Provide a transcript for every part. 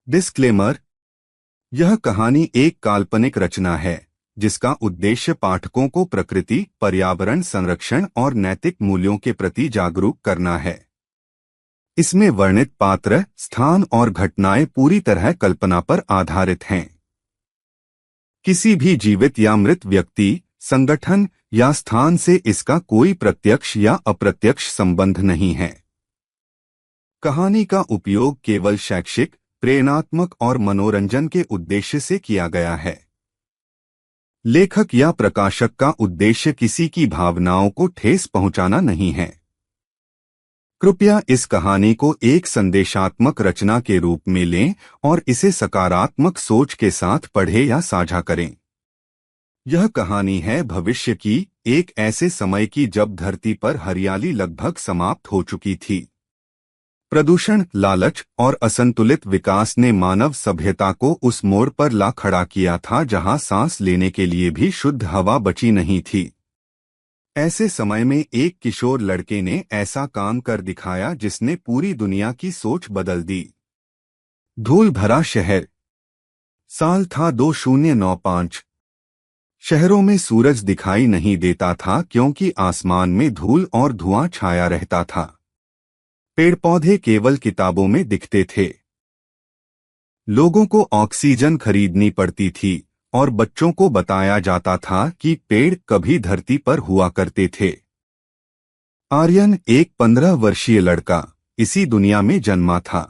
Disclaimer. यह कहानी एक काल्पनिक रचना है जिसका उद्देश्य पाठकों को प्रकृति, पर्यावरण संरक्षण और नैतिक मूल्यों के प्रति जागरूक करना है। इसमें वर्णित पात्र, स्थान और घटनाएं पूरी तरह कल्पना पर आधारित हैं। किसी भी जीवित या मृत व्यक्ति, संगठन या स्थान से इसका कोई प्रत्यक्ष या अप्रत्यक्ष संबंध नहीं है। कहानी का उपयोग केवल शैक्षिक, प्रेरणात्मक और मनोरंजन के उद्देश्य से किया गया है। लेखक या प्रकाशक का उद्देश्य किसी की भावनाओं को ठेस पहुंचाना नहीं है। कृपया इस कहानी को एक संदेशात्मक रचना के रूप में लें और इसे सकारात्मक सोच के साथ पढ़ें या साझा करें। यह कहानी है भविष्य की, एक ऐसे समय की जब धरती पर हरियाली लगभग समाप्त हो चुकी थी। प्रदूषण, लालच और असंतुलित विकास ने मानव सभ्यता को उस मोड़ पर ला खड़ा किया था जहां सांस लेने के लिए भी शुद्ध हवा बची नहीं थी। ऐसे समय में एक किशोर लड़के ने ऐसा काम कर दिखाया जिसने पूरी दुनिया की सोच बदल दी। धूल भरा शहर। साल था 2095। शहरों में सूरज दिखाई नहीं देता था क्योंकि आसमान में धूल और धुआं छाया रहता था। पेड़ पौधे केवल किताबों में दिखते थे। लोगों को ऑक्सीजन खरीदनी पड़ती थी और बच्चों को बताया जाता था कि पेड़ कभी धरती पर हुआ करते थे। आर्यन, एक 15 वर्षीय लड़का, इसी दुनिया में जन्मा था।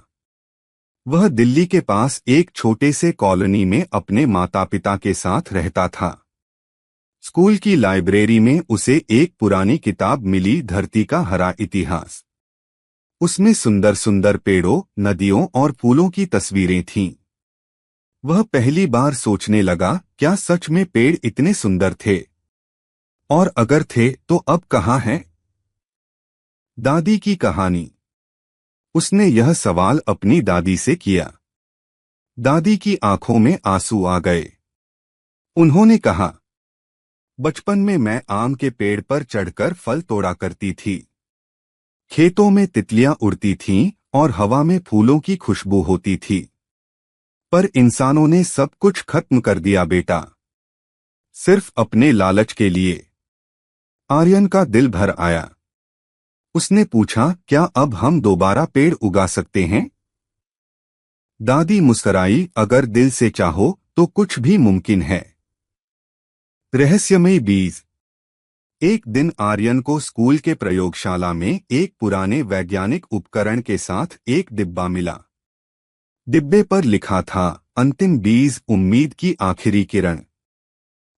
वह दिल्ली के पास एक छोटे से कॉलोनी में अपने माता पिता के साथ रहता था। स्कूल की लाइब्रेरी में उसे एक पुरानी किताब मिली, धरती का हरा इतिहास। उसमें सुंदर सुंदर पेड़ों, नदियों और फूलों की तस्वीरें थीं। वह पहली बार सोचने लगा, क्या सच में पेड़ इतने सुंदर थे? और अगर थे तो अब कहाँ हैं? दादी की कहानी। उसने यह सवाल अपनी दादी से किया। दादी की आंखों में आंसू आ गए। उन्होंने कहा, बचपन में मैं आम के पेड़ पर चढ़कर फल तोड़ा करती थी। खेतों में तितलियां उड़ती थीं और हवा में फूलों की खुशबू होती थी। पर इंसानों ने सब कुछ खत्म कर दिया बेटा, सिर्फ अपने लालच के लिए। आर्यन का दिल भर आया। उसने पूछा, क्या अब हम दोबारा पेड़ उगा सकते हैं? दादी मुस्कुराई, अगर दिल से चाहो तो कुछ भी मुमकिन है। रहस्यमय बीज। एक दिन आर्यन को स्कूल के प्रयोगशाला में एक पुराने वैज्ञानिक उपकरण के साथ एक डिब्बा मिला। डिब्बे पर लिखा था, अंतिम बीज, उम्मीद की आखिरी किरण।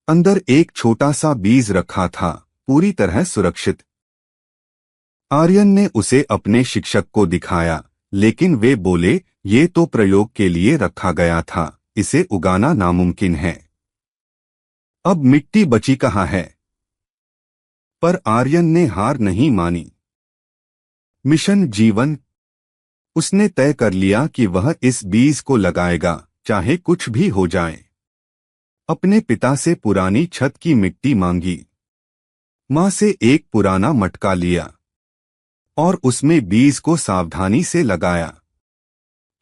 अंदर एक छोटा सा बीज रखा था, पूरी तरह सुरक्षित। आर्यन ने उसे अपने शिक्षक को दिखाया, लेकिन वे बोले, ये तो प्रयोग के लिए रखा गया था, इसे उगाना नामुमकिन है। अब मिट्टी बची कहाँ है? पर आर्यन ने हार नहीं मानी। मिशन जीवन। उसने तय कर लिया कि वह इस बीज को लगाएगा, चाहे कुछ भी हो जाए। अपने पिता से पुरानी छत की मिट्टी मांगी। मां से एक पुराना मटका लिया और उसमें बीज को सावधानी से लगाया।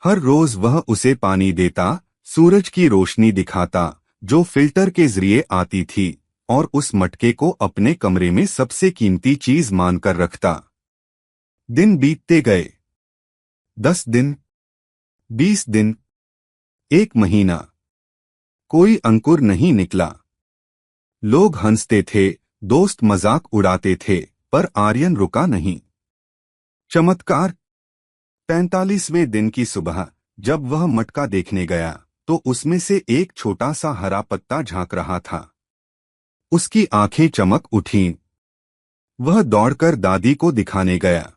हर रोज वह उसे पानी देता, सूरज की रोशनी दिखाता जो फिल्टर के जरिए आती थी, और उस मटके को अपने कमरे में सबसे कीमती चीज मानकर रखता। दिन बीतते गए। 10 दिन, 20 दिन, 1 महीना। कोई अंकुर नहीं निकला। लोग हंसते थे, दोस्त मजाक उड़ाते थे, पर आर्यन रुका नहीं। चमत्कार। 45वें दिन की सुबह जब वह मटका देखने गया तो उसमें से एक छोटा सा हरा पत्ता झांक रहा था। उसकी आंखें चमक उठीं। वह दौड़कर दादी को दिखाने गया।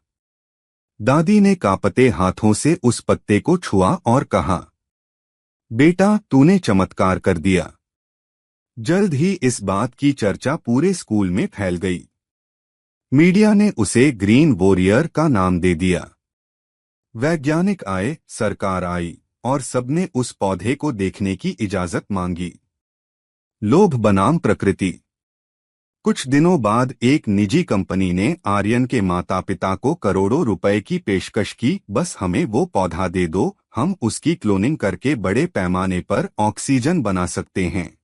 दादी ने कांपते हाथों से उस पत्ते को छुआ और कहा, बेटा, तूने चमत्कार कर दिया। जल्द ही इस बात की चर्चा पूरे स्कूल में फैल गई। मीडिया ने उसे ग्रीन वॉरियर का नाम दे दिया। वैज्ञानिक आए, सरकार आई और सबने उस पौधे को देखने की इजाजत मांगी। लोभ बनाम प्रकृति। कुछ दिनों बाद एक निजी कंपनी ने आर्यन के माता पिता को करोड़ों रुपए की पेशकश की। बस हमें वो पौधा दे दो, हम उसकी क्लोनिंग करके बड़े पैमाने पर ऑक्सीजन बना सकते हैं।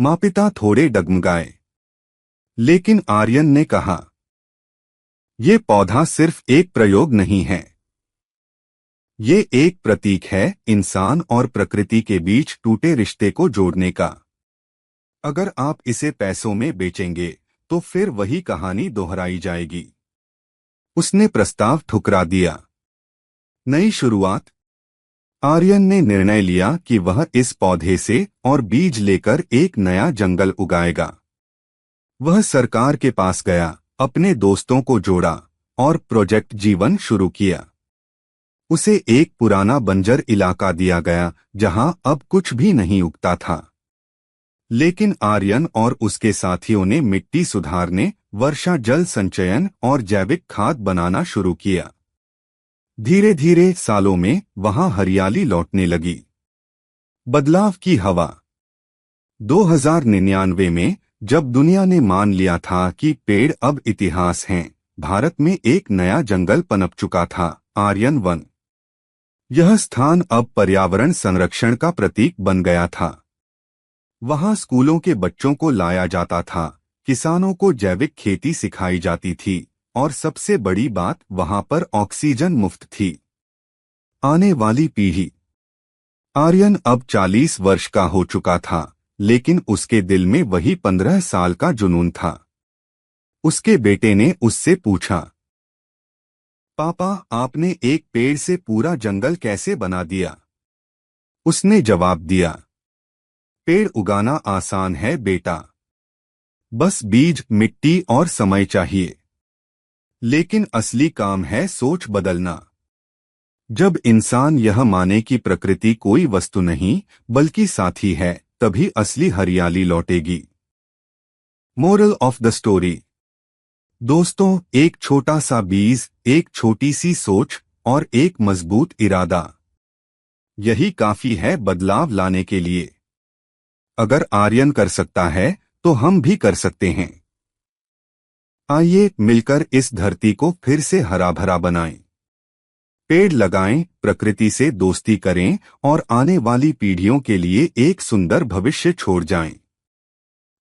माँ पिता थोड़े डगमगाए, लेकिन आर्यन ने कहा, ये पौधा सिर्फ एक प्रयोग नहीं है, ये एक प्रतीक है इंसान और प्रकृति के बीच टूटे रिश्ते को जोड़ने का। अगर आप इसे पैसों में बेचेंगे तो फिर वही कहानी दोहराई जाएगी। उसने प्रस्ताव ठुकरा दिया। नई शुरुआत। आर्यन ने निर्णय लिया कि वह इस पौधे से और बीज लेकर एक नया जंगल उगाएगा। वह सरकार के पास गया, अपने दोस्तों को जोड़ा और प्रोजेक्ट जीवन शुरू किया। उसे एक पुराना बंजर इलाका दिया गया जहां अब कुछ भी नहीं उगता था। लेकिन आर्यन और उसके साथियों ने मिट्टी सुधारने, वर्षा जल संचयन और जैविक खाद बनाना शुरू किया। धीरे धीरे सालों में वहां हरियाली लौटने लगी। बदलाव की हवा। 2099 में जब दुनिया ने मान लिया था कि पेड़ अब इतिहास हैं, भारत में एक नया जंगल पनप चुका था, आर्यन वन। यह स्थान अब पर्यावरण संरक्षण का प्रतीक बन गया था। वहां स्कूलों के बच्चों को लाया जाता था, किसानों को जैविक खेती सिखाई जाती थी और सबसे बड़ी बात, वहां पर ऑक्सीजन मुफ्त थी। आने वाली पीढ़ी। आर्यन अब 40 वर्ष का हो चुका था, लेकिन उसके दिल में वही 15 साल का जुनून था। उसके बेटे ने उससे पूछा, पापा, आपने एक पेड़ से पूरा जंगल कैसे बना दिया? उसने जवाब दिया, पेड़ उगाना आसान है बेटा, बस बीज, मिट्टी और समय चाहिए। लेकिन असली काम है सोच बदलना। जब इंसान यह माने कि प्रकृति कोई वस्तु नहीं बल्कि साथी है, तभी असली हरियाली लौटेगी। Moral of the story. दोस्तों, एक छोटा सा बीज, एक छोटी सी सोच और एक मजबूत इरादा, यही काफी है बदलाव लाने के लिए। अगर आर्यन कर सकता है तो हम भी कर सकते हैं। आइए मिलकर इस धरती को फिर से हरा भरा बनाएं। पेड़ लगाएं, प्रकृति से दोस्ती करें और आने वाली पीढ़ियों के लिए एक सुंदर भविष्य छोड़ जाएं।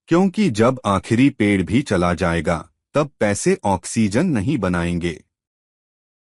क्योंकि जब आखिरी पेड़ भी चला जाएगा, तब पैसे ऑक्सीजन नहीं बनाएंगे।